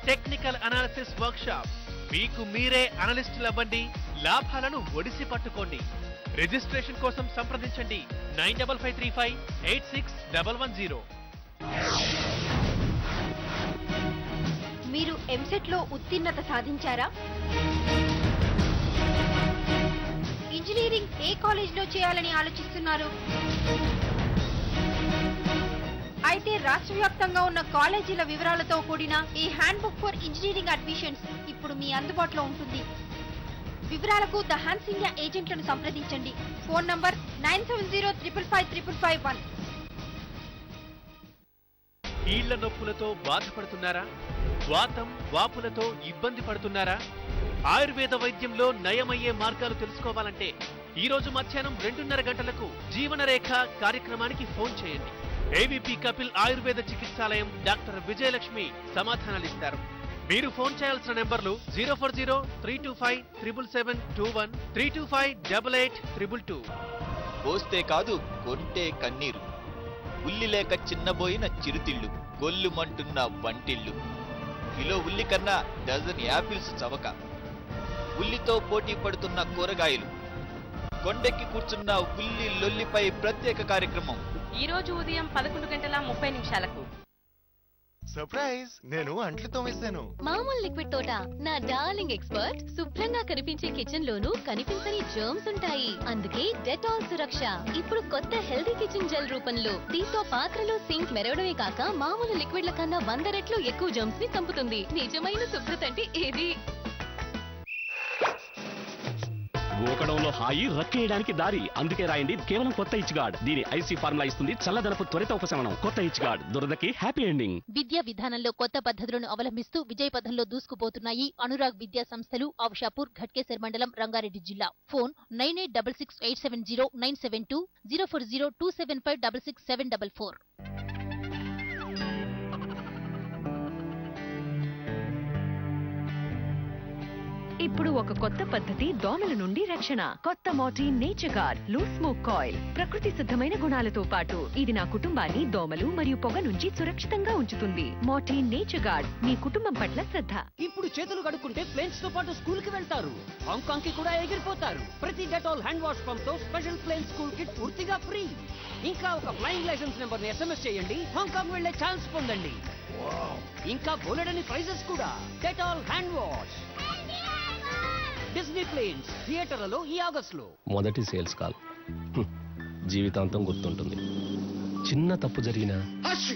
Technical analysis workshop. మీకు మీరే అనలిస్టులు అవ్వండి, లాభాలను ఒడిసి పట్టుకోండి. రిజిస్ట్రేషన్ కోసం సంప్రదించండి 9553586110. మీరు ఎంసెట్ లో ఉత్తీర్ణత సాధించారా? ఇంజనీరింగ్ ఏ కాలేజ్ లో చేయాలని ఆలోచిస్తున్నారు? అయితే రాష్ట్ర వ్యాప్తంగా ఉన్న కాలేజీల వివరాలతో కూడిన ఈ హ్యాండ్బుక్ ఫర్ ఇంజనీరింగ్ అడ్మిషన్స్ ఇప్పుడు మీ అందుబాటులో ఉంటుంది. వివరాలకు ద హ్యాన్స్ ఇండియా ఏజెంట్లను సంప్రదించండి. Phone number 9705555551. కీళ్ల నొప్పులతో బాధపడుతున్నారా? వాతం వాపులతో ఇబ్బంది పడుతున్నారా? ఆయుర్వేద వైద్యంలో నయమయ్యే మార్గాలు తెలుసుకోవాలంటే ఈ రోజు మధ్యాహ్నం 2:30 గంటలకు జీవనరేఖ కార్యక్రమానికి ఫోన్ చేయండి. ఏవీపీ కపిల్ ఆయుర్వేద చికిత్సాలయం డాక్టర్ విజయలక్ష్మి సమాధానాలిస్తారు. మీరు ఫోన్ చేయాల్సిన నెంబర్లు 040-325-77721, 325-8822. పోస్తే కాదు కొంటే కన్నీరు, ఉల్లి లేక చిన్నబోయిన చిరుతిళ్ళు, గొల్లుమంటున్న వంటిళ్ళు, కిలో ఉల్లి కన్నా డజన్ యాపిల్స్ చవక, ఉల్లితో పోటీ పడుతున్న కూరగాయలు, కొండెక్కి కూర్చున్న ఉల్లి లొల్లిపై ప్రత్యేక కార్యక్రమం ఈ రోజు ఉదయం 11:30 సర్ప్రైజ్, నేను అంట్లు తోమేశాను. మామూలు లిక్విడ్ తోట నా డార్లింగ్ ఎక్స్పర్ట్ శుభ్రంగా కనిపించే కిచెన్ లోనూ కనిపించని జర్మ్స్ ఉంటాయి. అందుకే డెటాల్ సురక్ష ఇప్పుడు కొత్త హెల్దీ కిచెన్ జెల్ రూపంలో. దీంతో పాత్రలు సింక్ మెరవడమే కాక మామూలు లిక్విడ్ల కన్నా 100 రెట్లు ఎక్కువ జర్మ్స్ ని చంపుతుంది. నిజమైన శుభ్రత అంటే ఏది? ఊకడంలో హాయి, రక్కేయడానికి దారి. అందుకే రాయండి కేవలం కొత్త ఇచ్ గార్డ్. దీని ఐసీ ఫార్ములా ఇస్తుంది చల్లదనపు త్వరిత ఉపశమనం. కొత్త ఇచ్ గార్డ్, దురదకి హ్యాపీ ఎండింగ్. విద్యా విధానంలో కొత్త పద్ధతులను అవలంబిస్తూ విజయ పథంలో దూసుకుపోతున్నాయి అనురాగ్ విద్యా సంస్థలు. ఆవుషాపూర్, ఘట్కేసర్ మండలం, రంగారెడ్డి జిల్లా. ఫోన్ 9866870972, 04027566744. ఇప్పుడు ఒక కొత్త పద్ధతి దోమల నుండి రక్షణ. కొత్త Mortein nature guard loose smoke coil. ప్రకృతి సిద్ధమైన గుణాలతో పాటు ఇది నా కుటుంబాన్ని దోమలు మరియు పొగ నుంచి సురక్షితంగా ఉంచుతుంది. మోర్టీన్ నేచర్ గార్డ్ మీ కుటుంబం పట్ల శ్రద్ధ. ఇప్పుడు చేతులు కడుక్కుంటే ప్లేన్స్ తో పాటు స్కూల్ కి వెళ్తారు, హాంకాంగ్ కి కూడా ఎగిరిపోతారు. ప్రతి డెటాల్ హ్యాండ్ వాష్ పంప్ తో స్పెషల్ ప్లేన్ స్కూల్ కిట్ పూర్తిగా ఫ్రీ. ఇంకా ఒక ఫ్లైయింగ్ లైసెన్స్ నెంబర్ ని SMS చేయండి, హాంకాంగ్ వెళ్లే ఛాన్స్ పొందండి. ఇంకా బోలెడని ప్రైజెస్ కూడా. Dettol hand wash. Disney Planes థియేటర్లలో ఈ ఆగస్టులో. మొదటి సేల్స్ కాల్ జీవితాంతం గుర్తుంటుంది. చిన్న తప్పు జరిగినా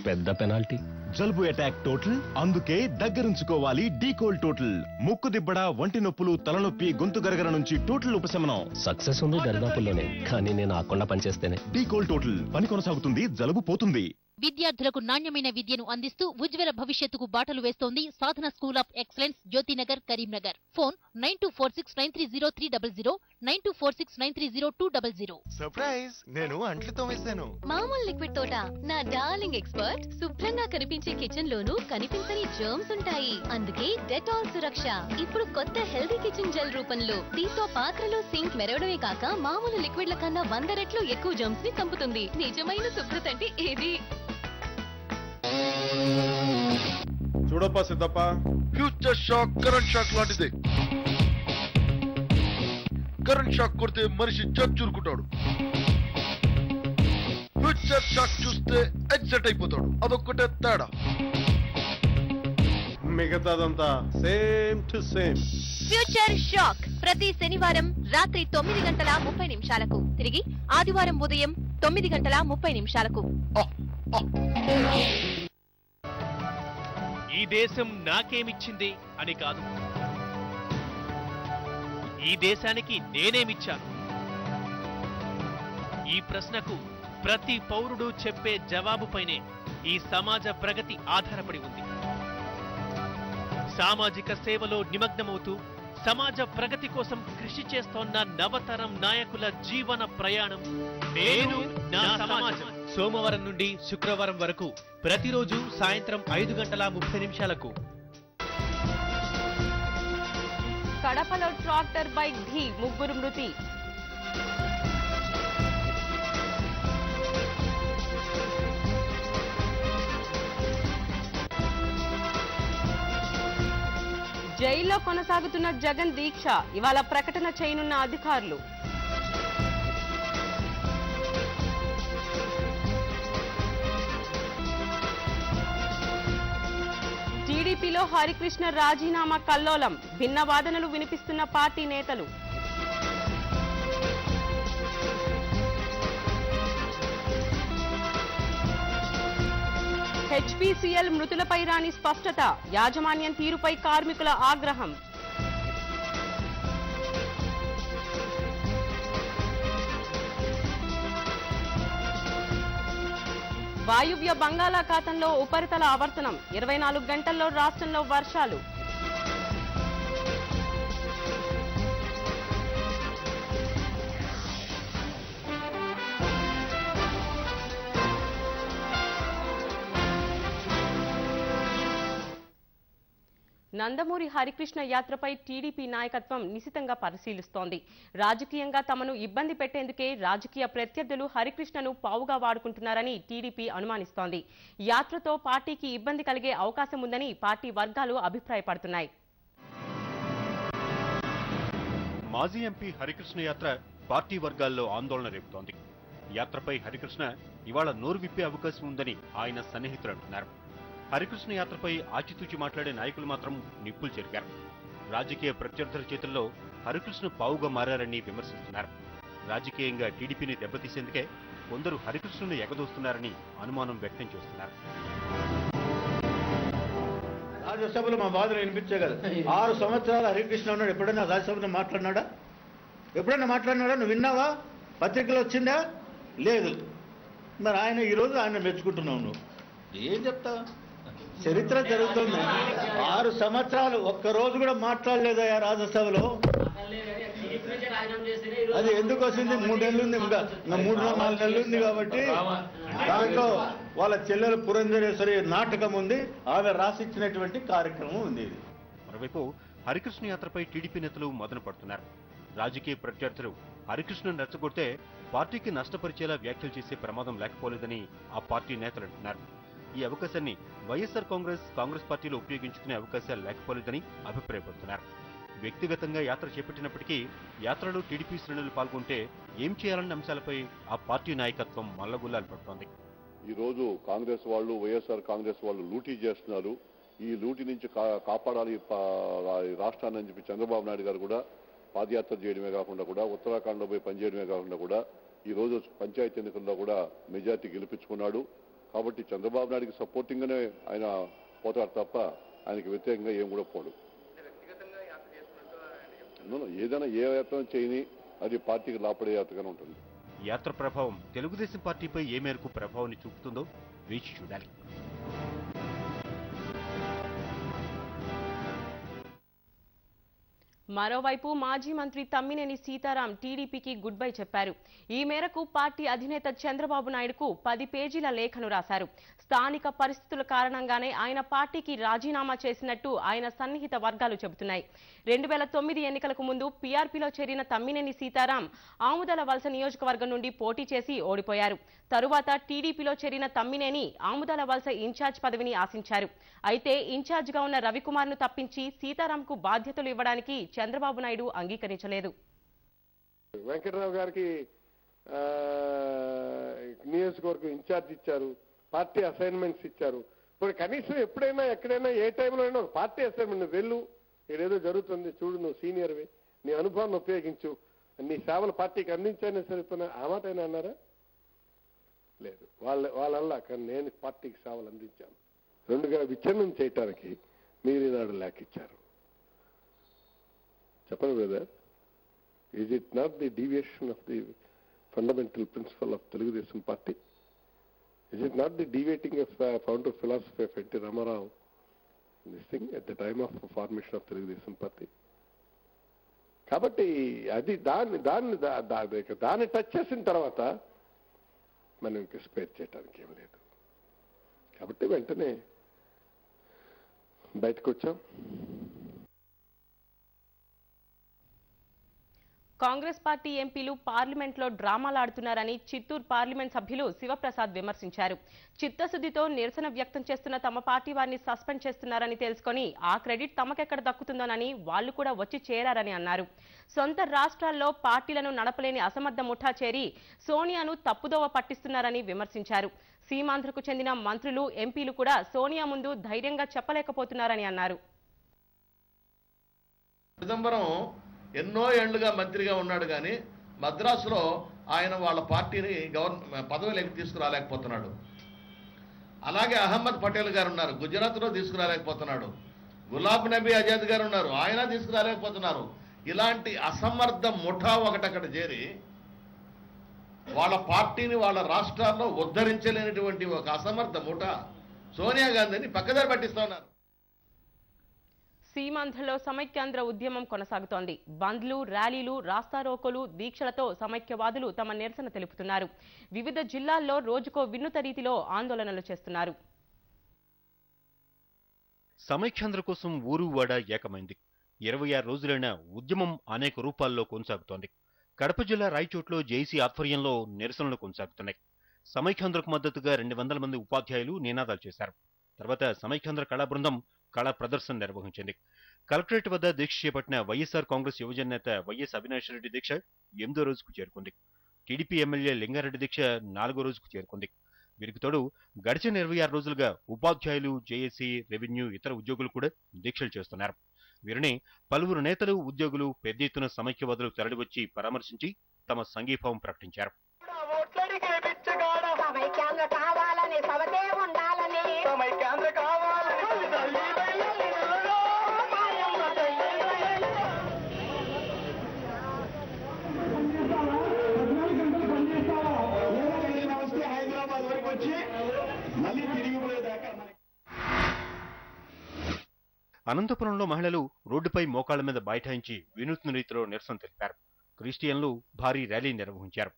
పెద్ద పెనాల్టీ. జలుబు అటాక్ టోటల్, అందుకే దగ్గరుంచుకోవాలి డీకోల్ టోటల్. ముక్కు దిబ్బడ, వంటి నొప్పులు, తలనొప్పి, గొంతు గరగర నుంచి టోటల్ ఉపశమనం. సక్సెస్ ఉంది దరిదాపుల్లోనే, కానీ నేను ఆకుండా పనిచేస్తేనే. డీకోల్ టోటల్ పని కొనసాగుతుంది, జలుబు పోతుంది. విద్యార్థులకు నాణ్యమైన విద్యను అందిస్తూ ఉజ్వల భవిష్యత్తుకు బాటలు వేస్తోంది Sadhana school of excellence, Jyothinagar, Karimnagar. Phone 9246930300, 9246930200. Surprise, నేను అంట్లు తోమేశాను. మామూలు లిక్విడ్ తోట నా డార్లింగ్ ఎక్స్పర్ట్ శుభ్రంగా కనిపించే కిచెన్ లోనూ కనిపించని జర్మ్స్ ఉంటాయి. అందుకే డెటాల్ సురక్ష ఇప్పుడు కొత్త హెల్దీ కిచెన్ జెల్ రూపంలో. దీంతో పాత్రలు సింక్ మెరవడమే కాక మామూలు లిక్విడ్ల కన్నా 100 రెట్లు ఎక్కువ జర్మ్స్ ని చంపుతుంది. నిజమైన శుభ్రత అంటే ఏది? చూడప్పా Siddappa, future shock current shock లాంటిది. కరెంట్ షాక్ కొడితే మనిషి చచ్చురుకుంటాడు. ఫ్యూచర్ షాక్ చూస్తే ఎగ్జైట్ అయిపోతాడు. అదొక్కటే తేడా, మిగతాదంతా same to same. Future shock ప్రతి శనివారం రాత్రి 9:30 తిరిగి ఆదివారం ఉదయం 9:30 ఈ దేశం నాకేమిచ్చింది అని కాదు, ఈ దేశానికి నేనేమిచ్చాను. ఈ ప్రశ్నకు ప్రతి పౌరుడు చెప్పే జవాబుపైనే ఈ సమాజ ప్రగతి ఆధారపడి ఉంది. సామాజిక సేవలో నిమగ్నమవుతూ సమాజ ప్రగతి కోసం కృషి చేస్తోన్న నవతరం నాయకుల జీవన ప్రయాణం నేను నా సమాజం. సోమవారం నుండి శుక్రవారం వరకు ప్రతిరోజు సాయంత్రం 5:30 కడపలో ట్రాక్టర్ బైక్ ఢీ, 3 మృతి. జైల్లో కొనసాగుతున్న జగన్ దీక్ష ఇవాళ ప్రకటన చేయనున్న అధికారులు. టీడీపీలో హరికృష్ణ రాజీనామా కల్లోలం, భిన్న వాదనలు వినిపిస్తున్న పార్టీ నేతలు. హెచ్పీసీఎల్ మృతులపై రాని స్పష్టత, యాజమాన్యం తీరుపై కార్మికుల ఆగ్రహం. వాయువ్య బంగాళాఖాతంలో ఉపరితల ఆవర్తనం, 24 గంటల్లో రాష్ట్రంలో వర్షాలు. నందమూరి హరికృష్ణ యాత్రపై టీడీపీ నాయకత్వం నిశితంగా పరిశీలిస్తోంది. రాజకీయంగా తమను ఇబ్బంది పెట్టేందుకే రాజకీయ ప్రత్యర్థులు హరికృష్ణను పావుగా వాడుకుంటున్నారని టీడీపీ అనుమానిస్తోంది. యాత్రతో పార్టీకి ఇబ్బంది కలిగే అవకాశం ఉందని పార్టీ వర్గాలు అభిప్రాయపడుతున్నాయి. మాజీ ఎంపీ హరికృష్ణ యాత్ర పార్టీ వర్గాల్లో ఆందోళన రేపుతోంది. యాత్రపై హరికృష్ణ ఇవాళ నోరు విప్పే అవకాశం ఉందని ఆయన సన్నిహితులు అంటున్నారు. హరికృష్ణ యాత్రపై ఆచితూచి మాట్లాడే నాయకులు మాత్రం నిప్పులు చెరిగారు. రాజకీయ ప్రత్యర్థుల చేతుల్లో హరికృష్ణ పావుగా మారారని విమర్శిస్తున్నారు. రాజకీయంగా టీడీపీని దెబ్బతీసేందుకే కొందరు హరికృష్ణను ఎగదోస్తున్నారని అనుమానం వ్యక్తం చేస్తున్నారు. రాజ్యసభలో మా బాధలు వినిపించే కదా. 6 సంవత్సరాలు హరికృష్ణ ఉన్నాడు. ఎప్పుడైనా రాజ్యసభలో మాట్లాడినాడా? నువ్వు విన్నావా? పత్రికలు వచ్చిందా? లేదు. మరి ఆయన ఈరోజు ఆయన మెచ్చుకుంటున్నావు. నువ్వు ఏం చెప్తావు? చరిత్ర జరుగుతుంది. 6 సంవత్సరాలు ఒక్కరోజు కూడా మాట్లాడలేదయా రాజ్యసభలో. అది ఎందుకు వచ్చింది? 3 నెలలు ఉంది, ఇంకా 3-4 నెలలు ఉంది. కాబట్టి దాంట్లో వాళ్ళ చెల్లెలు పురంధరేశ్వరి నాటకం ఉంది, ఆమె రాసిచ్చినటువంటి కార్యక్రమం ఉంది. ఇది మరోవైపు హరికృష్ణ యాత్రపై టీడీపీ నేతలు మదన పడుతున్నారు. రాజకీయ ప్రత్యర్థులు హరికృష్ణను రెచ్చగొడితే పార్టీకి నష్టపరిచేలా వ్యాఖ్యలు చేసే ప్రమాదం లేకపోలేదని ఆ పార్టీ నేతలు అంటున్నారు. ఈ అవకాశాన్ని వైఎస్ఆర్ కాంగ్రెస్ పార్టీలో ఉపయోగించుకునే అవకాశాలు లేకపోలేదని అభిప్రాయపడుతున్నారు. వ్యక్తిగతంగా యాత్ర చేపట్టినప్పటికీ యాత్రలో టీడీపీ శ్రేణులు పాల్గొంటే ఏం చేయాలన్న అంశాలపై ఆ పార్టీ నాయకత్వం మల్లగుల్లాలు పడుతోంది. ఈ రోజు కాంగ్రెస్ వాళ్ళు, వైఎస్ఆర్ కాంగ్రెస్ వాళ్ళు లూటీ చేస్తున్నారు. ఈ లూటీ నుంచి కాపాడాలి రాష్ట్రాన్ని అని చెప్పి చంద్రబాబు నాయుడు గారు కూడా పాదయాత్ర చేయడమే కాకుండా కూడా ఉత్తరాఖండ్లో పోయి పనిచేయడమే కాకుండా కూడా ఈ రోజు పంచాయతీ ఎన్నికల్లో కూడా మెజార్టీ గెలిపించుకున్నాడు. కాబట్టి చంద్రబాబు నాయుడికి సపోర్టింగ్ గానే ఆయన పోతాడు తప్ప ఆయనకి వ్యతిరేకంగా ఏం కూడా పోడు. ఏదైనా ఏ యాత్ర చేయని అది పార్టీకి లాపడే యాత్రగానే ఉంటుంది. యాత్ర ప్రభావం తెలుగుదేశం పార్టీపై ఏ మేరకు ప్రభావాన్ని చూపుతుందో వేచి చూడాలి. మరోవైపు మాజీ మంత్రి తమ్మినేని సీతారాం టీడీపీకి గుడ్ బై చెప్పారు. ఈ మేరకు పార్టీ అధినేత చంద్రబాబు నాయుడుకు 10 పేజీల లేఖను రాశారు. స్థానిక పరిస్థితుల కారణంగానే ఆయన పార్టీకి రాజీనామా చేసినట్టు ఆయన సన్నిహిత వర్గాలు చెబుతున్నాయి. 2009 ఎన్నికలకు ముందు పీఆర్పీలో చేరిన తమ్మినేని సీతారాం ఆముదాల వలస నియోజకవర్గం నుండి పోటీ చేసి ఓడిపోయారు. తరువాత టీడీపీలో చేరిన తమ్మినేని ఆముదాల వలస ఇన్ఛార్జ్ పదవిని ఆశించారు. అయితే ఇన్ఛార్జిగా ఉన్న రవికుమార్ను తప్పించి సీతారాంకు బాధ్యతలు ఇవ్వడానికి చంద్రబాబు నాయుడు అంగీకరించలేదు. వెంకటరావు గారికి నియోజకవర్గం ఇన్ఛార్జ్ ఇచ్చారు, పార్టీ అసైన్మెంట్స్ ఇచ్చారు. ఇప్పుడు కనీసం ఎప్పుడైనా ఎక్కడైనా ఏ టైంలో అయినా ఒక పార్టీ అసైన్మెంట్ నువ్వు వెళ్ళు, ఏదేదో జరుగుతుంది చూడు, నువ్వు సీనియర్వి, నీ అనుభవాన్ని ఉపయోగించు, నీ సేవలు పార్టీకి అందించానే సరిపోయినా ఆ మాట అయినా అన్నారా? లేదు. వాళ్ళల్లా కానీ నేను పార్టీకి సేవలు అందించాను. 2గా విచ్ఛిన్నం చేయటానికి మీరు ఈనాడు లేఖ ఇచ్చారు. చెప్పండి brother, is it not the deviation of the fundamental principal of Telugu Desam party? Is it not the deviating of the founder philosophy of N.T. Ramarao, this thing, at the time of formation of Telugudesam Party? కాబట్టి అది దాన్ని touch చేసిన తర్వాత మనం ఇంకా spare చేయడానికి ఏం లేదు. కాబట్టి వెంటనే బయటకు వచ్చాం. కాంగ్రెస్ పార్టీ ఎంపీలు పార్లమెంట్లో డ్రామాలాడుతున్నారని చిత్తూరు పార్లమెంట్ సభ్యులు శివప్రసాద్ విమర్శించారు. చిత్తశుద్ధితో నిరసన వ్యక్తం చేస్తున్న తమ పార్టీ వారిని సస్పెండ్ చేస్తున్నారని తెలుసుకొని ఆ క్రెడిట్ తమకెక్కడ దక్కుతుందోనని వాళ్లు కూడా వచ్చి చేరారని అన్నారు. సొంత రాష్ట్రాల్లో పార్టీలను నడపలేని అసమర్థ ముఠా చేరి సోనియాను తప్పుదోవ పట్టిస్తున్నారని విమర్శించారు. సీమాంధ్రకు చెందిన మంత్రులు, ఎంపీలు కూడా సోనియా ముందు ధైర్యంగా చెప్పలేకపోతున్నారని అన్నారు. చిదంబరం ఎన్నో ఏళ్లుగా మంత్రిగా ఉన్నాడు కానీ మద్రాసులో ఆయన వాళ్ళ పార్టీని పదవిలోకి తీసుకురాలేకపోతున్నాడు. అలాగే అహ్మద్ పటేల్ గారు ఉన్నారు, గుజరాత్లో తీసుకురాలేకపోతున్నాడు. గులాబ్ నబీ ఆజాద్ గారు ఉన్నారు, ఆయన తీసుకురాలేకపోతున్నారు. ఇలాంటి అసమర్థ ముఠా ఒకటక్కడ చేరి వాళ్ళ పార్టీని వాళ్ళ రాష్ట్రాల్లో ఉద్ధరించలేనటువంటి ఒక అసమర్థ ముఠా సోనియా గాంధీని పక్కదారి పట్టిస్తా ఉన్నారు. సీమాంధ్రలో సమైక్యాంధ్ర ఉద్యమం కొనసాగుతోంది. బంద్లు, ర్యాలీలు, రాస్తారోకోలు, దీక్షలతో సమైక్యవాదులు తమ నిరసన తెలుపుతున్నారు. వివిధ జిల్లాల్లో రోజుకో వినూత్న రీతిలో ఆందోళనలు చేస్తున్నారు. సమైక్యాంధ్ర కోసం ఊరు వాడ ఏకమైంది. 26 రోజులైన ఉద్యమం అనేక రూపాల్లో కొనసాగుతోంది. కడప జిల్లా రాయచోట్లో జేసీ ఆధ్వర్యంలో నిరసనలు కొనసాగుతున్నాయి. సమైక్యాంధ్రకు మద్దతుగా 200 మంది ఉపాధ్యాయులు నినాదాలు చేశారు. తర్వాత సమైక్యాంధ్ర కళా బృందం కళా ప్రదర్శన నిర్వహించింది. కలెక్టరేట్ వద్ద దీక్ష చేపట్టిన వైఎస్ఆర్ కాంగ్రెస్ యువజన నేత వైఎస్ అవినాష్ రెడ్డి దీక్ష 8వ రోజుకు చేరుకుంది. టీడీపీ ఎమ్మెల్యే లింగారెడ్డి దీక్ష 4వ రోజుకు చేరుకుంది. వీరికి తోడు గడిచిన 26 రోజులుగా ఉపాధ్యాయులు, జేఏసీ, రెవెన్యూ, ఇతర ఉద్యోగులు కూడా దీక్షలు చేస్తున్నారు. వీరిని పలువురు నేతలు, ఉద్యోగులు పెద్ద ఎత్తున సమైక్యవాదులు తరలివచ్చి పరామర్శించి తమ సంఘీభావం ప్రకటించారు. అనంతపురంలో మహిళలు రోడ్డుపై మోకాళ్ల మీద బైఠాయించి వినూత్న రీతిలో నిరసన తెలిపారు. క్రిస్టియన్లు భారీ ర్యాలీ నిర్వహించారు.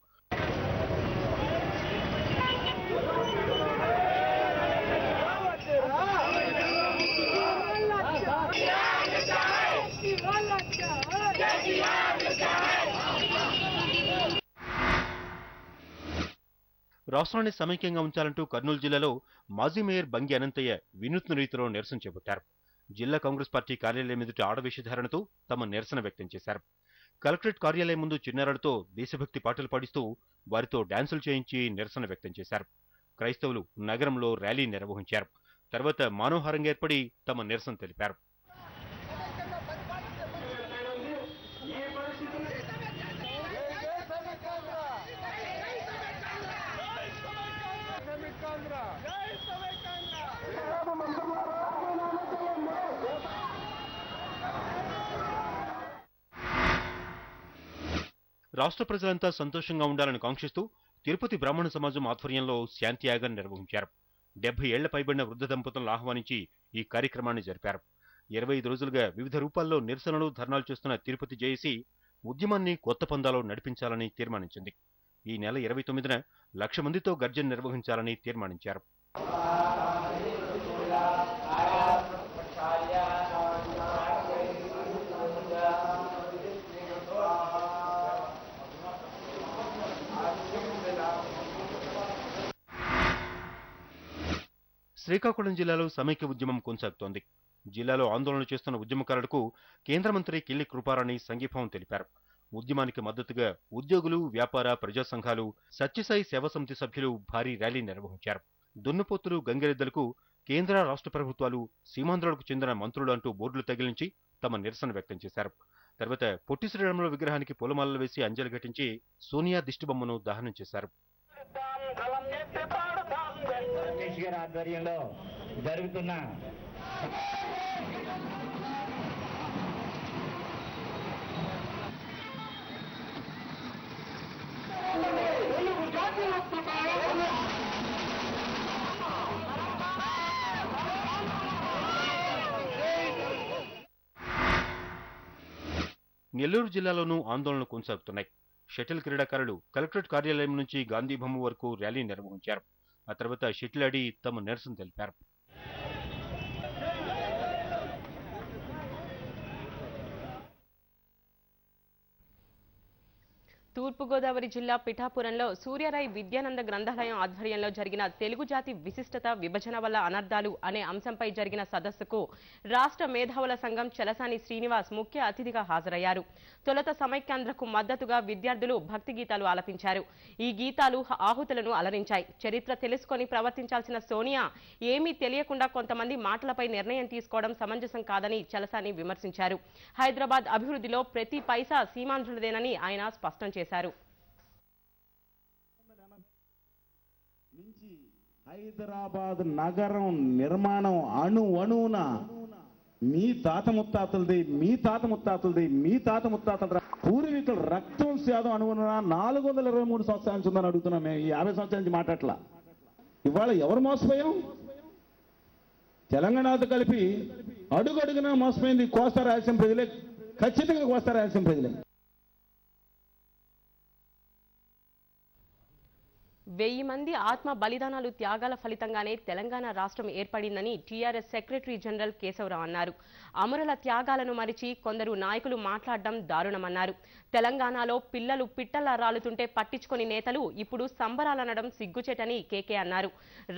రాష్ట్రాన్ని సమైక్యంగా ఉంచాలంటూ కర్నూలు జిల్లాలో మాజీ మేయర్ బంగి అనంతయ్య వినూత్న రీతిలో నిరసన చేపట్టారు. జిల్లా కాంగ్రెస్ పార్టీ కార్యాలయం ఎదుట ఆడవేషధారణతో తమ నిరసన వ్యక్తం చేశారు. కలెక్టరేట్ కార్యాలయం ముందు చిన్నారులతో దేశభక్తి పాటలు పాడిస్తూ వారితో డాన్సులు చేయించి నిరసన వ్యక్తం చేశారు. క్రైస్తవులు నగరంలో ర్యాలీ నిర్వహించారు. తర్వాత మానవహారంగా ఏర్పడి తమ నిరసన తెలిపారు. రాష్ట్ర ప్రజలంతా సంతోషంగా ఉండాలని కాంక్షిస్తూ తిరుపతి బ్రాహ్మణ సమాజం ఆధ్వర్యంలో శాంతియాగం నిర్వహించారు. 70 ఏళ్ల పైబడిన వృద్ధ దంపతులను ఆహ్వానించి ఈ కార్యక్రమాన్ని జరిపారు. 25 రోజులుగా వివిధ రూపాల్లో నిరసనలు, ధర్నాలు చేస్తున్న తిరుపతి జేఏసీ ఉద్యమాన్ని కొత్త పందాలో నడిపించాలని తీర్మానించింది. ఈ నెల 29న 1,00,000 మందితో గర్జన నిర్వహించాలని తీర్మానించారు. శ్రీకాకుళం జిల్లాలో సమైక్య ఉద్యమం కొనసాగుతోంది. జిల్లాలో ఆందోళన చేస్తున్న ఉద్యమకారులకు కేంద్ర మంత్రి కిల్లి కృపారాణి సంఘీభావం తెలిపారు. ఉద్యమానికి మద్దతుగా ఉద్యోగులు, వ్యాపార, ప్రజా సంఘాలు, సత్యసాయి సేవా సమితి సభ్యులు భారీ ర్యాలీ నిర్వహించారు. దున్నపోతులు, గంగిరెద్దులకు కేంద్ర, రాష్ట్ర ప్రభుత్వాలు సీమాంధ్రులకు చెందిన మంత్రులు అంటూ బోర్డులు తగిలించి తమ నిరసన వ్యక్తం చేశారు. తర్వాత పొట్టి శ్రీరాములు విగ్రహానికి పూలమాలలు వేసి అంజలి ఘటించి సోనియా దిష్టిబొమ్మను దహనం చేశారు. ఆధ్వర్యంలో జరుగుతున్న నెల్లూరు జిల్లాలోనూ ఆందోళనలు కొనసాగుతున్నాయి. షటిల్ క్రీడాకారులు కలెక్టరేట్ కార్యాలయం నుంచి గాంధీబొమ్మ వరకు ర్యాలీ నిర్వహించారు. ఆ తర్వాత షటిల్ ఆడి తమ నిరసన తెలిపారు. తూర్పుగోదావరి జిల్లా పిఠాపురంలో సూర్యరాయ్ విద్యానంద గ్రంథాలయం ఆధ్వర్యంలో జరిగిన తెలుగు జాతి విశిష్టత విభజన వల్ల అనర్థాలు అనే అంశంపై జరిగిన సదస్సుకు రాష్ట్ర మేధావుల సంఘం చలసాని శ్రీనివాస్ ముఖ్య అతిథిగా హాజరయ్యారు. తొలుత సమైక్యాంధ్రకు మద్దతుగా విద్యార్థులు భక్తి గీతాలు ఆలపించారు. ఈ గీతాలు ఆహుతులను అలరించాయి. చరిత్ర తెలుసుకొని ప్రవర్తించాల్సిన సోనియా ఏమీ తెలియకుండా కొంతమంది మాటలపై నిర్ణయం తీసుకోవడం సమంజసం కాదని చలసాని విమర్శించారు. హైదరాబాద్ అభివృద్ధిలో ప్రతి పైసా సీమాంధ్రులదేనని ఆయన స్పష్టం చేశారు. హైదరాబాద్ నగరం నిర్మాణం అణువున మీ తాత ముత్తాతలది పూర్వీకుల రక్తం శాతం అణువున 423 సంవత్సరాల నుంచి ఉందని అడుగుతున్నాం. మేము ఈ 50 సంవత్సరాల నుంచి మాట్లాడలా. ఇవాళ ఎవరు మోసపోయాం? తెలంగాణతో కలిపి అడుగడుగునా మోసపోయింది కోస్తా రాయలసీమ ప్రజలే. ఖచ్చితంగా కోస్తా రాయలసీమ ప్రజలే. 1000 మంది ఆత్మ బలిదానాలు త్యాగాల ఫలితంగానే తెలంగాణ రాష్ట్రం ఏర్పడిందని టీఆర్ఎస్ సెక్రటరీ జనరల్ కేశవరావు అన్నారు. అమరుల త్యాగాలను మరిచి కొందరు నాయకులు మాట్లాడడం దారుణమన్నారు. తెలంగాణలో పిల్లలు పిట్టల్లా రాలుతుంటే పట్టించుకొని నేతలు ఇప్పుడు సంబరాలనడం సిగ్గుచేటని కేకే అన్నారు.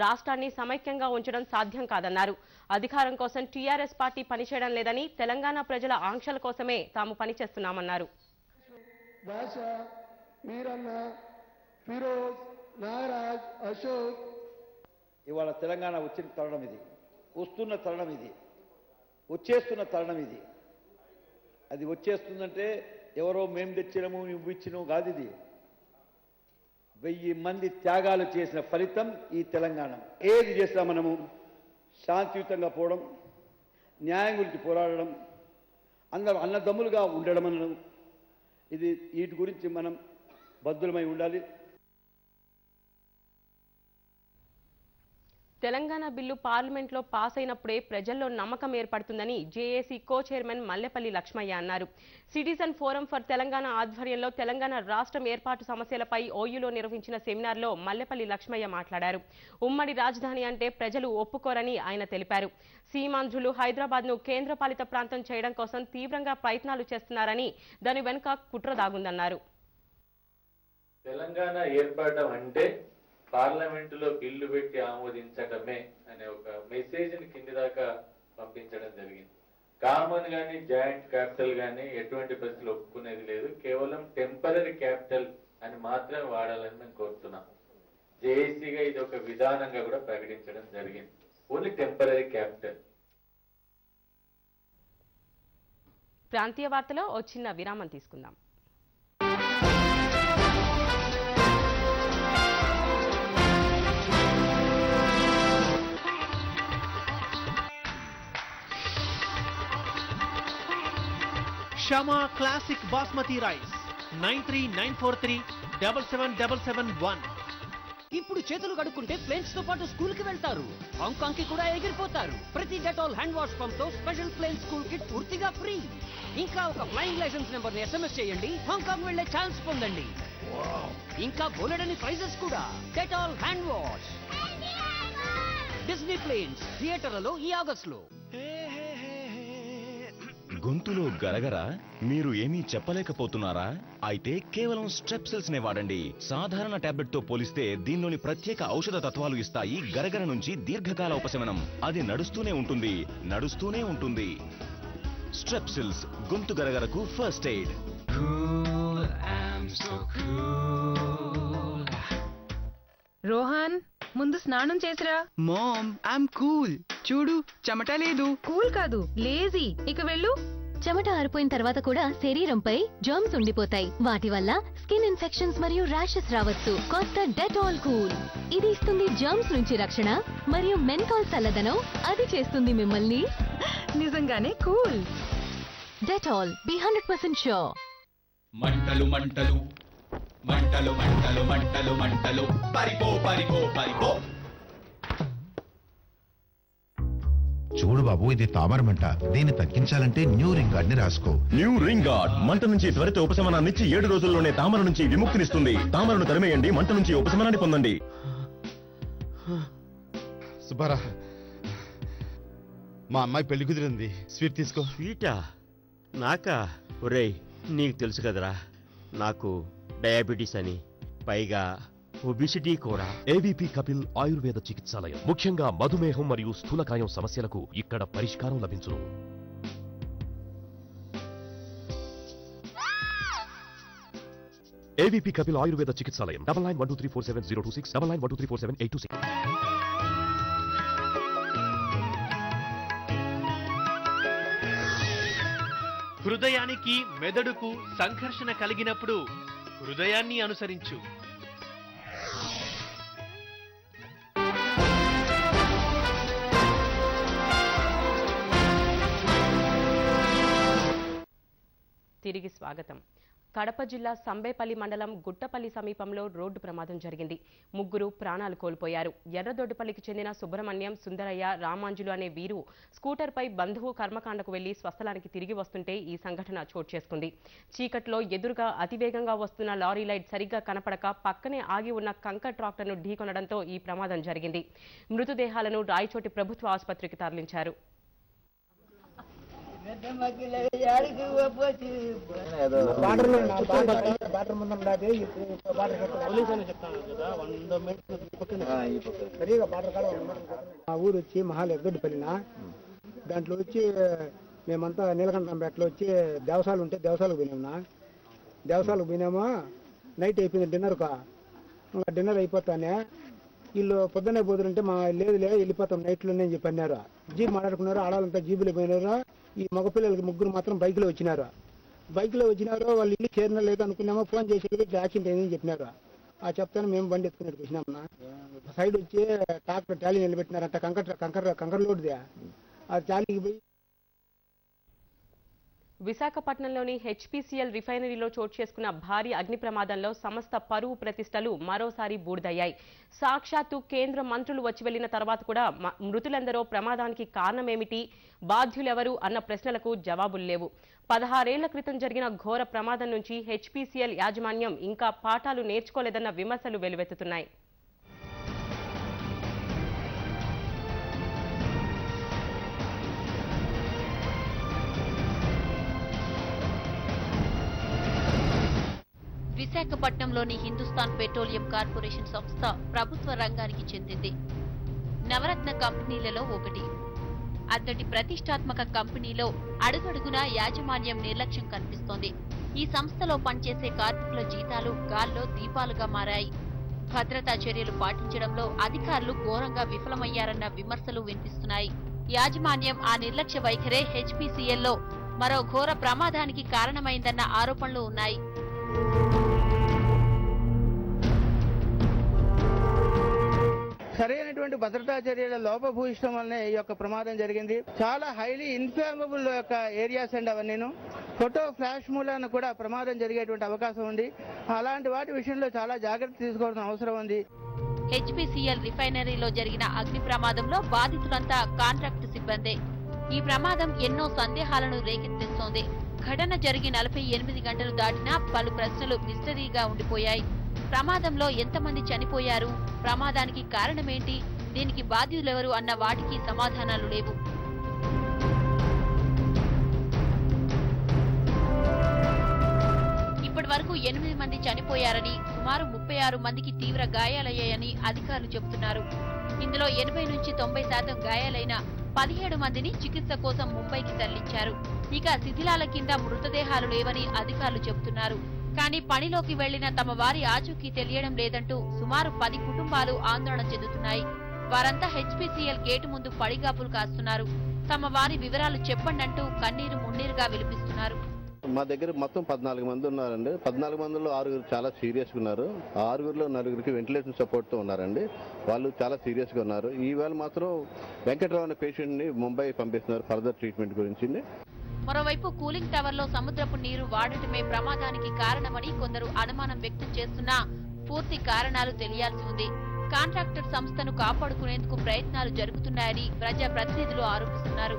రాష్ట్రాన్ని సమైక్యంగా ఉంచడం సాధ్యం కాదన్నారు. అధికారం కోసం టీఆర్ఎస్ పార్టీ పనిచేయడం లేదని, తెలంగాణ ప్రజల ఆంక్షల కోసమే తాము పనిచేస్తున్నామన్నారు. నాగరాజ్, అశోక్, ఇవాళ తెలంగాణ వచ్చిన తరుణం ఇది, వస్తున్న తరుణం ఇది, వచ్చేస్తున్న తరుణం ఇది. అది వచ్చేస్తుందంటే ఎవరో మేము తెచ్చినము నువ్వు ఇచ్చినవు కాదు. ఇది 1000 మంది త్యాగాలు చేసిన ఫలితం ఈ తెలంగాణ. ఏది చేసినా మనము శాంతియుతంగా పోవడం, న్యాయం గురించి పోరాడడం, అందరూ అన్నదమ్ములుగా ఉండడం అనడం, ఇది వీటి గురించి మనం బద్దులమై ఉండాలి. తెలంగాణ బిల్లు పార్లమెంట్లో పాస్ అయినప్పుడే ప్రజల్లో నమ్మకం ఏర్పడుతుందని JAC co chairman Mallepalli Lakshmaiah అన్నారు. సిటిజన్ ఫోరం ఫర్ తెలంగాణ ఆధ్వర్యంలో తెలంగాణ రాష్ట్రం ఏర్పాటు సమస్యలపై ఓయూలో నిర్వహించిన సెమినార్లో మల్లెపల్లి లక్ష్మయ్య మాట్లాడారు. ఉమ్మడి రాజధాని అంటే ప్రజలు ఒప్పుకోరని ఆయన తెలిపారు. సీమాంధ్రులు హైదరాబాద్ను కేంద్రపాలిత ప్రాంతం చేయడం కోసం తీవ్రంగా ప్రయత్నాలు చేస్తున్నారని, దాని వెనుక కుట్ర దాగుందన్నారు. తెలంగాణ ఏర్పడడం అంటే పార్లమెంటులో బిల్లు పెట్టి ఆమోదించడమే అనే ఒక మెసేజ్ ని కింది దాకా పంపించడం జరిగింది. కామన్ గానీ జాయింట్ క్యాపిటల్ గానీ ఎటువంటి పరిస్థితులు ఒప్పుకునేది లేదు. కేవలం టెంపరరీ క్యాపిటల్ అని మాత్రమే వాడాలని మేము కోరుతున్నాం. జేఏసీగా ఇది ఒక విధానంగా కూడా ప్రకటించడం జరిగింది. Only temporary capital. ప్రాంతీయ వార్తలో ఓ చిన్న విరామం తీసుకుందాం. Shama classic basmati rice 9394377771. ఇప్పుడు చేతులు కడుక్కుంటే ప్లేన్స్ తో పాటు స్కూల్ కి వెళ్తారు. హాంకాంగ్ కి కూడా ఎగిరిపోతారు. ప్రతి డెటాల్ హ్యాండ్ వాష్ పంప్ తో స్పెషల్ ప్లేన్ స్కూల్ కిట్ పూర్తిగా ఫ్రీ. ఇంకా ఒక ఫ్లయింగ్ లైసెన్స్ నెంబర్ ని SMS చేయండి, హాంకాంగ్ వెళ్లే ఛాన్స్ పొందండి. ఇంకా బోలెడని ప్రైజెస్ కూడా. Dettol hand wash. Disney Planes థియేటర్లలో ఈ ఆగస్టులో. గొంతులో గరగర మీరు ఏమీ చెప్పలేకపోతున్నారా? అయితే కేవలం స్ట్రెప్సిల్స్ నే వాడండి. సాధారణ టాబ్లెట్ తో పోలిస్తే దీనిలోని ప్రత్యేక ఔషధ తత్వాలు ఇస్తాయి గరగర నుంచి దీర్ఘకాల ఉపశమనం. అది నడుస్తూనే ఉంటుంది. స్ట్రెప్సిల్స్ గొంతు గరగరకు ఫస్ట్ ఎయిడ్. రోహన్, ముందు స్నానం చేసిరా. Mom, I'm cool. చూడు, చెమట లేదు. కూల్ కాదు, లేజీ. ఇక వెళ్ళు. చెమట ఆరిపోయిన తర్వాత కూడా శరీరంపై జర్మ్స్ ఉండిపోతాయి. వాటి వల్ల స్కిన్ ఇన్ఫెక్షన్స్ మరియు ర్యాషెస్ రావచ్చు. కొత్త డెటాల్ కూల్. ఇది ఇస్తుంది జర్మ్స్ నుంచి రక్షణ మరియు మెంథాల్ చల్లదనం. అది చేస్తుంది మిమ్మల్ని నిజంగానే కూల్. Dettol, B 100% sure. మంటలు మంటలు మంటలు మంటలు మంటలు మంటలు పరిపో పరిపో పరిపో. చూడు బాబు, ఇది తామర మంట. దీన్ని తగ్గించాలంటే న్యూ రింగ్ గార్డ్ ని రాసుకో. న్యూ రింగ్ గార్డ్ మంట నుంచి త్వరిత ఉపశమనాన్నిచ్చి 7 రోజుల్లోనే తామర నుంచి విముక్తినిస్తుంది. తామరను తరిమేయండి, మంట నుంచి ఉపశమనాన్ని పొందండి. సుబ్బారా, మా అమ్మాయి పెళ్లి కుదిరింది. స్వీట్ తీసుకో. స్వీటా? నాకా? ఒరేయ్, నీకు తెలుసు కదరా, నాకు డయాబెటీస్ అని, పైగా ఒబిసిటీ కూడా. ఏబీపీ కపిల్ ఆయుర్వేద చికిత్సాలయం ముఖ్యంగా మధుమేహం మరియు స్థూలకాయం సమస్యలకు ఇక్కడ పరిష్కారం లభించును. ఏబీపీ కపిల్ ఆయుర్వేద చికిత్సాలయం 9912347026 9912347826. హృదయానికి మెదడుకు సంఘర్షణ కలిగినప్పుడు హృదయాన్ని అనుసరించు. తిరిగి స్వాగతం. కడప జిల్లా సంబేపల్లి మండలం గుట్టపల్లి సమీపంలో రోడ్డు ప్రమాదం జరిగింది. 3 ప్రాణాలు కోల్పోయారు. ఎర్రదొడ్డిపల్లికి చెందిన సుబ్రహ్మణ్యం, సుందరయ్య, రామాంజులు అనే వీరు స్కూటర్పై బంధువు కర్మకాండకు వెళ్లి స్వస్థలానికి తిరిగి వస్తుంటే ఈ సంఘటన చోటు చేసుకుంది. చీకట్లో ఎదురుగా అతివేగంగా వస్తున్న లారీ లైట్ సరిగ్గా కనపడక పక్కనే ఆగి ఉన్న కంకర్ ట్రాక్టర్ను ఢీకొనడంతో ఈ ప్రమాదం జరిగింది. మృతదేహాలను రాయచోటి ప్రభుత్వ ఆసుపత్రికి తరలించారు. మా ఊరు వచ్చి మహాల్ ఎగ్గొడ్డిపల్లిన దాంట్లో వచ్చి మేమంతా నీలకంఠంపేటలో వచ్చి దేవసాలు ఉంటే దేవసాలకు పోయినామన్నా. దేవసాలకు పోయినామో నైట్ అయిపోయింది డిన్నర్ అయిపోతానే వీళ్ళు పొద్దున్నే పోతుంటే మా లేదులే వెళ్ళిపోతాం నైట్లోనే అని చెప్పి అన్నారు. జీబు మాట్లాడుకున్నారు. ఆడాలంతా జీబులు పోయినారు. ఈ మగపిల్లలకి 3 మాత్రం బైక్లో వచ్చినారు. వాళ్ళు ఇల్లు చేరిన లేదు అనుకున్నామో ఫోన్ చేసి యాక్సిడెంట్ అయిందని చెప్పినారు. ఆ చెప్తాను మేము బండి ఎత్తుకున్నట్టు వచ్చినామన్నా. సైడ్ వచ్చి ట్రాక్టర్ ట్రాలీ నిలబెట్టినారంట. కంకర్ లోడ్దే ఆ ట్రాలీకి పోయి విశాఖపట్నంలోని హెచ్పీసీఎల్ రిఫైనరీలో చోటు చేసుకున్న భారీ అగ్ని ప్రమాదంలో సమస్త పరువు ప్రతిష్టలు మరోసారి బూడిదయ్యాయి. సాక్షాత్తు కేంద్ర మంత్రులు వచ్చి వెళ్లిన తర్వాత కూడా మృతులెందరో, ప్రమాదానికి కారణమేమిటి, బాధ్యులెవరు అన్న ప్రశ్నలకు జవాబులు లేవు. 16 ఏళ్ల క్రితం జరిగిన ఘోర ప్రమాదం నుంచి హెచ్పీసీఎల్ యాజమాన్యం ఇంకా పాఠాలు నేర్చుకోలేదన్న విమర్శలు వెలువెత్తుతున్నాయి. విశాఖపట్నంలోని హిందుస్థాన్ పెట్రోలియం కార్పొరేషన్ సంస్థ ప్రభుత్వ రంగానికి చెందింది. నవరత్న కంపెనీలలో ఒకటి. అంతటి ప్రతిష్టాత్మక కంపెనీలో అడుగడుగునా యాజమాన్యం నిర్లక్ష్యం కనిపిస్తోంది. ఈ సంస్థలో పనిచేసే కార్మికుల జీతాలు గాల్లో దీపాలుగా మారాయి. భద్రతా చర్యలు పాటించడంలో అధికారులు ఘోరంగా విఫలమయ్యారన్న విమర్శలు వినిపిస్తున్నాయి. యాజమాన్యం ఆ నిర్లక్ష్య వైఖరే హెచ్పీసీఎల్లో మరో ఘోర ప్రమాదానికి కారణమైందన్న ఆరోపణలు ఉన్నాయి. సరైనటువంటి భద్రతా చర్యల లోపభూయిష్టం వల్లనే ఈ యొక్క ప్రమాదం జరిగింది. చాలా హైలీ ఇన్ఫ్లామబుల్ యొక్క ఏరియాస్ అండి అవన్నీను. ఫోటో ఫ్లాష్ మూలాన కూడా ప్రమాదం జరిగేటువంటి అవకాశం ఉంది. అలాంటి వాటి విషయంలో చాలా జాగ్రత్త తీసుకోవాల్సిన అవసరం ఉంది. హెచ్పీసీఎల్ రిఫైనరీలో జరిగిన అగ్ని ప్రమాదంలో బాధితులంతా కాంట్రాక్ట్ సిబ్బందే. ఈ ప్రమాదం ఎన్నో సందేహాలను రేకెత్తిస్తోంది. ఘటన జరిగి 48 గంటలు దాటినా పలు ప్రశ్నలు మిస్టరీగా ఉండిపోయాయి. ప్రమాదంలో ఎంతమంది చనిపోయారు, ప్రమాదానికి కారణమేంటి, దీనికి బాధ్యులెవరు అన్న వాటికి సమాధానాలు లేవు. ఇప్పటి వరకు 8 మంది చనిపోయారని, సుమారు 36 మందికి తీవ్ర గాయాలయ్యాయని అధికారులు చెబుతున్నారు. ఇందులో 80 నుంచి 90% గాయాలైన 17 మందిని చికిత్స కోసం ముంబైకి తరలించారు. ఇక శిథిలాల కింద మృతదేహాలు లేవని అధికారులు చెబుతున్నారు. కానీ పనిలోకి వెళ్లిన తమ వారి ఆచూకీ తెలియడం లేదంటూ సుమారు 10 కుటుంబాలు ఆందోళన చెందుతున్నాయి. వారంతా హెచ్పీసీఎల్ గేటు ముందు పడిగాపులు కాస్తున్నారు. తమ వారి వివరాలు చెప్పండంటూ కన్నీరు మున్నీరుగా విలిపిస్తున్నారు. మా దగ్గర మొత్తం 14 మంది ఉన్నారండి. 14 మందిలో 6 చాలా సీరియస్గా ఉన్నారు. 6లో 4 వెంటిలేషన్ సపోర్ట్తో ఉన్నారండి. వాళ్ళు చాలా సీరియస్గా ఉన్నారు. ఈవేళ మాత్రం వెంకట్రావు అనే పేషెంట్ని ముంబై పంపిస్తున్నారు ఫర్దర్ ట్రీట్మెంట్ గురించి. మరోవైపు కూలింగ్ టవర్ లో సముద్రపు నీరు వాడటమే ప్రమాదానికి కారణమని కొందరు అనుమానం వ్యక్తం చేస్తున్నా పూర్తి కారణాలు తెలియాల్సి ఉంది. కాంట్రాక్టర్ సంస్థను కాపాడుకునేందుకు ప్రయత్నాలు జరుగుతున్నాయని ప్రజా ప్రతినిధులు ఆరోపిస్తున్నారు.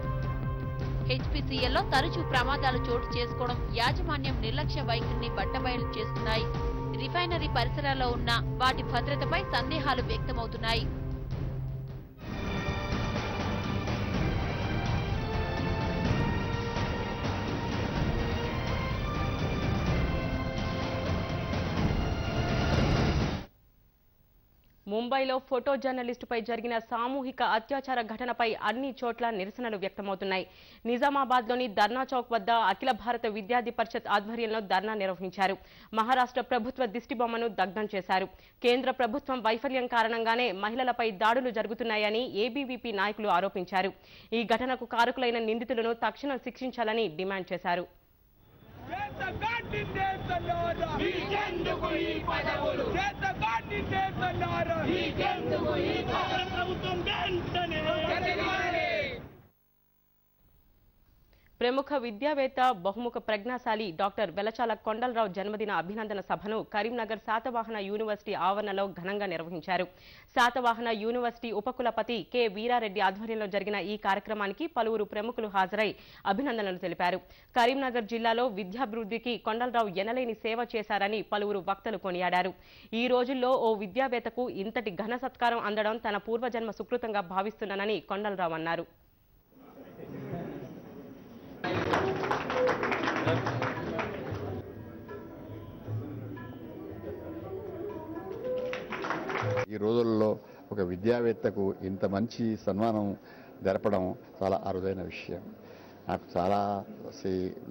హెచ్పీసీఎల్లో తరచూ ప్రమాదాలు చోటు చేసుకోవడం యాజమాన్యం నిర్లక్ష్య వైఖరిని బట్టబయలు చేస్తున్నాయి. రిఫైనరీ పరిసరాల్లో ఉన్న వాటి భద్రతపై సందేహాలు వ్యక్తమవుతున్నాయి. ముంబైలో ఫోటో జర్నలిస్టుపై జరిగిన సామూహిక అత్యాచార ఘటనపై అన్ని చోట్ల నిరసనలు వ్యక్తమవుతున్నాయి. నిజామాబాద్లోని ధర్నా చౌక్ వద్ద అఖిల భారత విద్యార్థి పరిషత్ ఆధ్వర్యంలో ధర్నా నిర్వహించారు. మహారాష్ట్ర ప్రభుత్వ దిష్టిబొమ్మను దగ్ధం చేశారు. కేంద్ర ప్రభుత్వం వైఫల్యం కారణంగానే మహిళలపై దాడులు జరుగుతున్నాయని ఏబీవీపీ నాయకులు ఆరోపించారు. ఈ ఘటనకు కారకులైన నిందితులను తక్షణం శిక్షించాలని డిమాండ్ చేశారు. ప్రముఖ విద్యావేత్త బహుముఖ ప్రజ్ఞాశాలి డాక్టర్ వెలచాల కొండలరావు జన్మదిన అభినందన సభను కరీంనగర్ శాతవాహన యూనివర్సిటీ ఆవరణలో ఘనంగా నిర్వహించారు. శాతవాహన యూనివర్సిటీ ఉపకులపతి కె వీరారెడ్డి ఆధ్వర్యంలో జరిగిన ఈ కార్యక్రమానికి పలువురు ప్రముఖులు హాజరై అభినందనలు తెలిపారు. కరీంనగర్ జిల్లాలో విద్యాభివృద్ధికి కొండలరావు ఎనలేని సేవ చేశారని పలువురు వక్తలు కొనియాడారు. ఈ రోజుల్లో ఓ విద్యావేత్తకు ఇంతటి ఘన సత్కారం అందడం తన పూర్వజన్మ సుకృతంగా భావిస్తున్నానని కొండలరావు అన్నారు. ఈ రోజుల్లో ఒక విద్యావేత్తకు ఇంత మంచి సన్మానం జరపడం చాలా అరుదైన విషయం.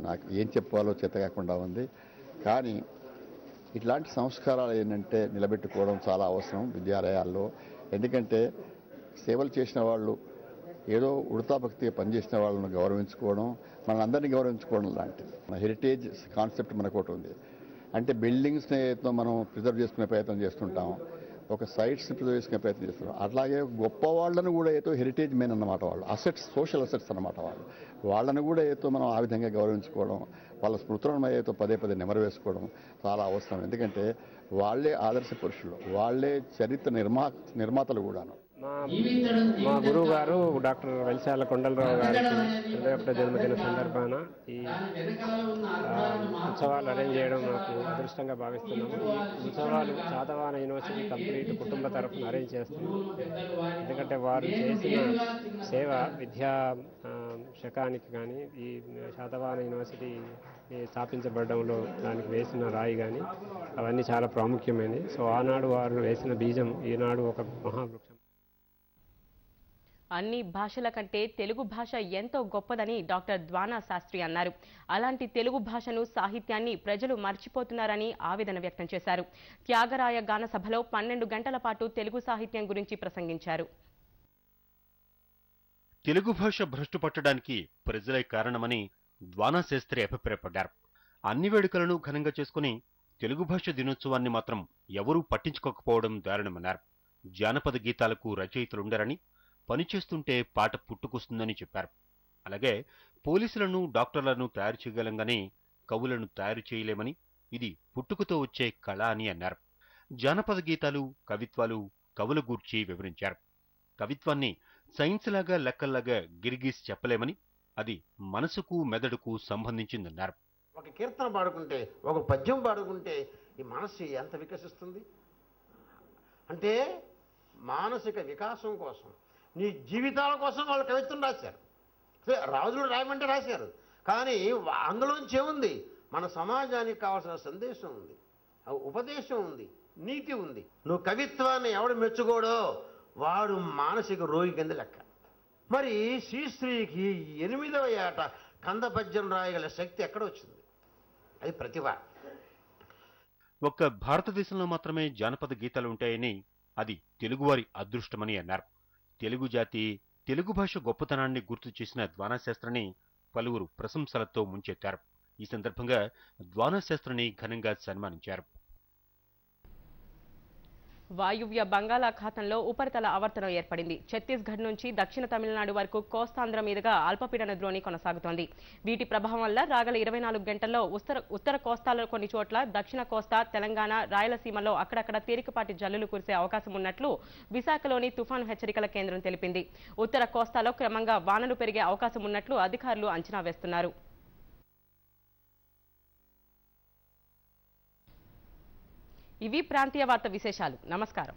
నాకు ఏం చెప్పాలో చేత కాకుండా ఉంది. కానీ ఇట్లాంటి సంస్కారాలు ఏంటంటే నిలబెట్టుకోవడం చాలా అవసరం విద్యాలయాల్లో. ఎందుకంటే సేవలు చేసిన వాళ్ళు, ఏదో ఉడతాభక్తిగా పనిచేసిన వాళ్ళను గౌరవించుకోవడం, మనందరినీ గౌరవించుకోవడం లాంటిది. మన హెరిటేజ్ కాన్సెప్ట్ మనకు ఒకటి ఉంది. అంటే బిల్డింగ్స్ని ఏదో మనం ప్రిజర్వ్ చేసుకునే ప్రయత్నం చేస్తుంటాం, ఒక సైట్స్ని ప్రిజర్వ్ చేసుకునే ప్రయత్నం చేస్తున్నాం. అట్లాగే గొప్ప వాళ్ళను కూడా ఏదో హెరిటేజ్ మెయిన్ అన్నమాట, వాళ్ళు అసెట్స్, సోషల్ అసెట్స్ అన్నమాట. వాళ్ళను కూడా ఏదో మనం ఆ విధంగా గౌరవించుకోవడం, వాళ్ళ స్మృతులను ఏదో పదే పదే నెమరు వేసుకోవడం చాలా అవసరం. ఎందుకంటే వాళ్ళే ఆదర్శ పురుషులు, వాళ్ళే చరిత్ర నిర్మాతలు కూడాను. మా గురువు గారు డాక్టర్ వెలచాల కొండలరావు గారికి 21వ జన్మదిన సందర్భాన ఈ ఉత్సవాలు అరేంజ్ చేయడం నాకు అదృష్టంగా భావిస్తున్నాము. ఈ ఉత్సవాలు శాతవాహన యూనివర్సిటీ కంప్లీట్ కుటుంబ తరఫున అరేంజ్ చేస్తున్నాము. ఎందుకంటే వారు చేసిన సేవ విద్యా శకానికి కానీ, ఈ శాతవాహన యూనివర్సిటీ స్థాపించబడడంలో దానికి వేసిన రాయి కానీ అవన్నీ చాలా ప్రాముఖ్యమైనవి. సో ఆనాడు వారు వేసిన బీజం ఈనాడు ఒక మహావృక్షం. అన్ని భాషల కంటే తెలుగు భాష ఎంతో గొప్పదని డాక్టర్ ద్వానా శాస్త్రి అన్నారు. అలాంటి తెలుగు భాషను, సాహిత్యాన్ని ప్రజలు మర్చిపోతున్నారని ఆవేదన వ్యక్తం చేశారు. త్యాగరాయ గాన సభలో 12 గంటల పాటు తెలుగు సాహిత్యం గురించి ప్రసంగించారు. తెలుగు భాష భ్రష్టు పట్టడానికి ప్రజలే కారణమని ద్వానా శాస్త్రి అభిప్రాయపడ్డారు. అన్ని వేడుకలను ఘనంగా చేసుకుని తెలుగు భాష దినోత్సవాన్ని మాత్రం ఎవరూ పట్టించుకోకపోవడం దారుణమన్నారు. జానపద గీతాలకు రచయితలుండరని, పనిచేస్తుంటే పాట పుట్టుకొస్తుందని చెప్పారు. అలాగే పోలీసులను, డాక్టర్లను తయారు చేయగలం గానీ కవులను తయారు చేయలేమని, ఇది పుట్టుకతో వచ్చే కళ అని అన్నారు. జానపద గీతాలు, కవిత్వాలు కవుల గూర్చి వివరించారు. కవిత్వాన్ని సైన్స్ లాగా, లెక్కల్లాగా గిరిగీసి చెప్పలేమని, అది మనసుకు మెదడుకు సంబంధించిందన్నారు. ఒక కీర్తన పాడుకుంటే, ఒక పద్యం పాడుకుంటే ఈ మనస్సు ఎంత వికసిస్తుంది అంటే, మానసిక వికాసం కోసం, నీ జీవితాల కోసం వాళ్ళు కవిత్వం రాశారు. రాజులు రాయమంటే రాశారు, కానీ అందులోంచి ఏముంది? మన సమాజానికి కావాల్సిన సందేశం ఉంది, ఉపదేశం ఉంది, నీతి ఉంది. నువ్వు కవిత్వాన్ని ఎవడు మెచ్చుకోడో వాడు మానసిక రోగి కింద లెక్క. మరి శ్రీశ్రీకి 8వ ఏట కంద పద్యం రాయగల శక్తి ఎక్కడొచ్చింది? అది ప్రతిభ. ఒక్క భారతదేశంలో మాత్రమే జానపద గీతాలు ఉంటాయని, అది తెలుగువారి అదృష్టమని అన్నారు. తెలుగు జాతి, తెలుగు భాష గొప్పతనాన్ని గుర్తు చేసిన ద్వానాశాస్త్రిని పలువురు ప్రశంసలతో ముంచెత్తారు. ఈ సందర్భంగా ద్వానాశాస్త్రిని ఘనంగా సన్మానించారు. వాయువ్య బంగాళాఖాతంలో ఉపరితల ఆవర్తనం ఏర్పడింది. ఛత్తీస్గఢ్ నుంచి దక్షిణ తమిళనాడు వరకు కోస్తాంధ్ర మీదుగా అల్పపీడన ద్రోణి కొనసాగుతోంది. వీటి ప్రభావం వల్ల రాగల 24 గంటల్లో ఉత్తర కోస్తాలో కొన్ని చోట్ల, దక్షిణ కోస్తా, తెలంగాణ, రాయలసీమలో అక్కడక్కడ తేలికపాటి జల్లులు కురిసే అవకాశం ఉన్నట్లు విశాఖలోని తుఫాను హెచ్చరికల కేంద్రం తెలిపింది. ఉత్తర కోస్తాలో క్రమంగా వానలు పెరిగే అవకాశం ఉన్నట్లు అధికారులు అంచనా వేస్తున్నారు. ఇవి ప్రాంతీయ వార్త విశేషాలు. నమస్కారం.